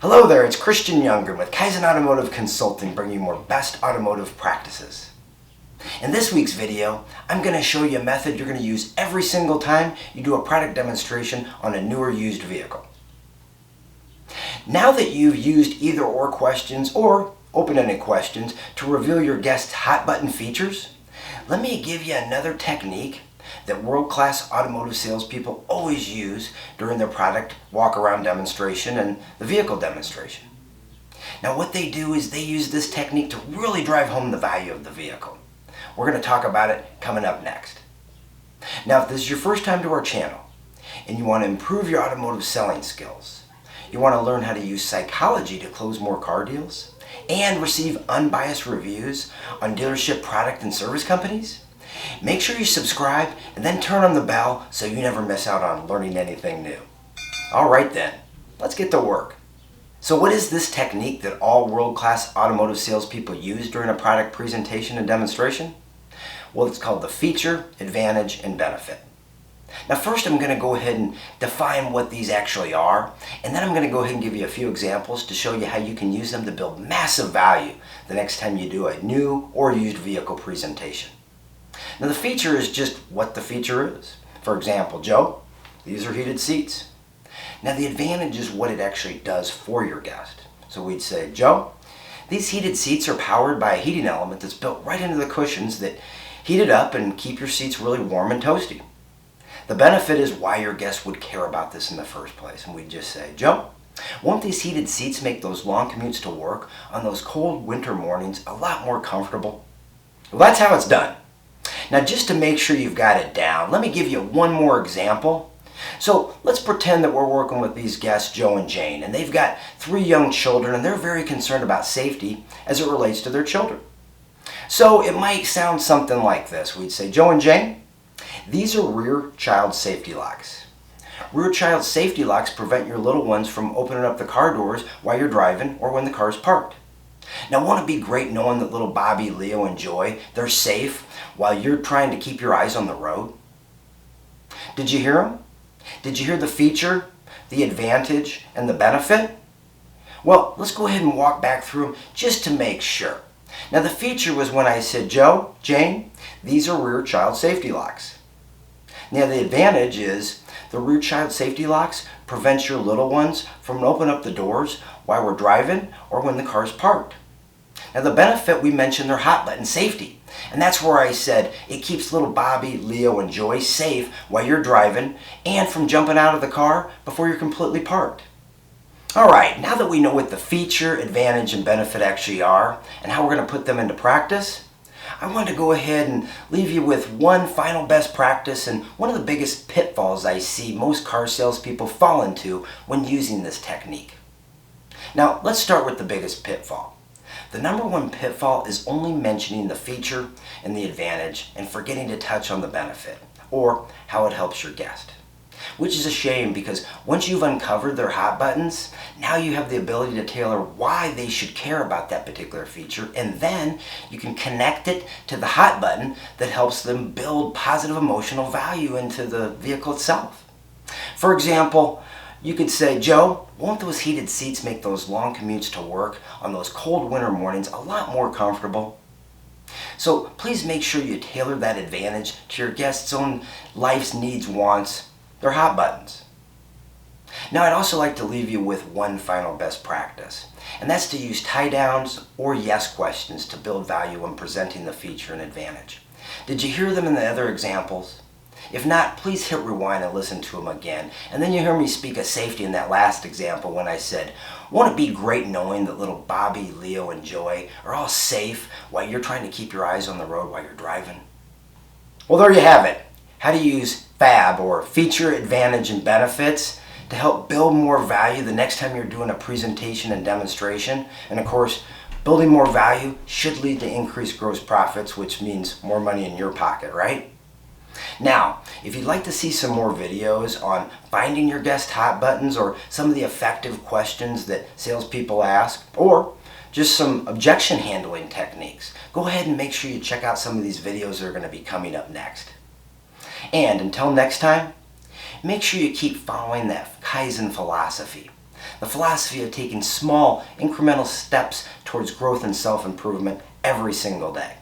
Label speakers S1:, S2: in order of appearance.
S1: Hello there, it's Christian Younggren with Kaizen Automotive Consulting, bringing you more best automotive practices. In this week's video, I'm going to show you a method you're going to use every single time you do a product demonstration on a new or used vehicle. Now that you've used either or questions or open-ended questions to reveal your guest's hot button features, let me give you another technique that world-class automotive salespeople always use during their product walk-around demonstration and the vehicle demonstration. Now what they do is they use this technique to really drive home the value of the vehicle. We're going to talk about it coming up next. Now if this is your first time to our channel and you want to improve your automotive selling skills, you want to learn how to use psychology to close more car deals, and receive unbiased reviews on dealership product and service companies, make sure you subscribe and then turn on the bell so you never miss out on learning anything new. Alright then, let's get to work. So what is this technique that all world-class automotive salespeople use during a product presentation and demonstration? Well, it's called the feature, advantage, and benefit. Now first I'm going to go ahead and define what these actually are, and then I'm going to go ahead and give you a few examples to show you how you can use them to build massive value the next time you do a new or used vehicle presentation. Now the feature is just what the feature is. For example, Joe, these are heated seats. Now the advantage is what it actually does for your guest. So we'd say, Joe, these heated seats are powered by a heating element that's built right into the cushions that heat it up and keep your seats really warm and toasty. The benefit is why your guest would care about this in the first place. And we'd just say, Joe, won't these heated seats make those long commutes to work on those cold winter mornings a lot more comfortable? Well, that's how it's done. Now just to make sure you've got it down, let me give you one more example. So let's pretend that we're working with these guests, Joe and Jane, and they've got 3 young children and they're very concerned about safety as it relates to their children. So it might sound something like this. We'd say, Joe and Jane, these are rear child safety locks. Rear child safety locks prevent your little ones from opening up the car doors while you're driving or when the car's parked. Now won't it be great knowing that little Bobby, Leo, and Joy, they're safe while you're trying to keep your eyes on the road? Did you hear them? Did you hear the feature, the advantage, and the benefit? Well, let's go ahead and walk back through them just to make sure. Now the feature was when I said, Joe, Jane, these are rear child safety locks. Now the advantage is the rear child safety locks prevent your little ones from opening up the doors while we're driving or when the car's parked. Now the benefit, we mentioned their hot button safety. And that's where I said it keeps little Bobby, Leo, and Joy safe while you're driving and from jumping out of the car before you're completely parked. Alright, now that we know what the feature, advantage, and benefit actually are and how we're going to put them into practice, I want to go ahead and leave you with one final best practice and one of the biggest pitfalls I see most car salespeople fall into when using this technique. Now, let's start with the biggest pitfall. The number one pitfall is only mentioning the feature and the advantage and forgetting to touch on the benefit or how it helps your guest. Which is a shame because once you've uncovered their hot buttons, now you have the ability to tailor why they should care about that particular feature, and then you can connect it to the hot button that helps them build positive emotional value into the vehicle itself. For example, you could say, Joe, won't those heated seats make those long commutes to work on those cold winter mornings a lot more comfortable? So please make sure you tailor that advantage to your guest's own life's needs, wants, their hot buttons. Now I'd also like to leave you with one final best practice, and that's to use tie-downs or yes questions to build value when presenting the feature and advantage. Did you hear them in the other examples? If not, please hit rewind and listen to them again, and then you hear me speak of safety in that last example when I said, won't it be great knowing that little Bobby, Leo, and Joy are all safe while you're trying to keep your eyes on the road while you're driving? Well, there you have it. How to use FAB, or feature, advantage, and benefits, to help build more value the next time you're doing a presentation and demonstration. And of course, building more value should lead to increased gross profits, which means more money in your pocket, right? Now, if you'd like to see some more videos on finding your guest hot buttons or some of the effective questions that salespeople ask, or just some objection handling techniques, go ahead and make sure you check out some of these videos that are going to be coming up next. And until next time, make sure you keep following that Kaizen philosophy, The philosophy of taking small, incremental steps towards growth and self-improvement every single day.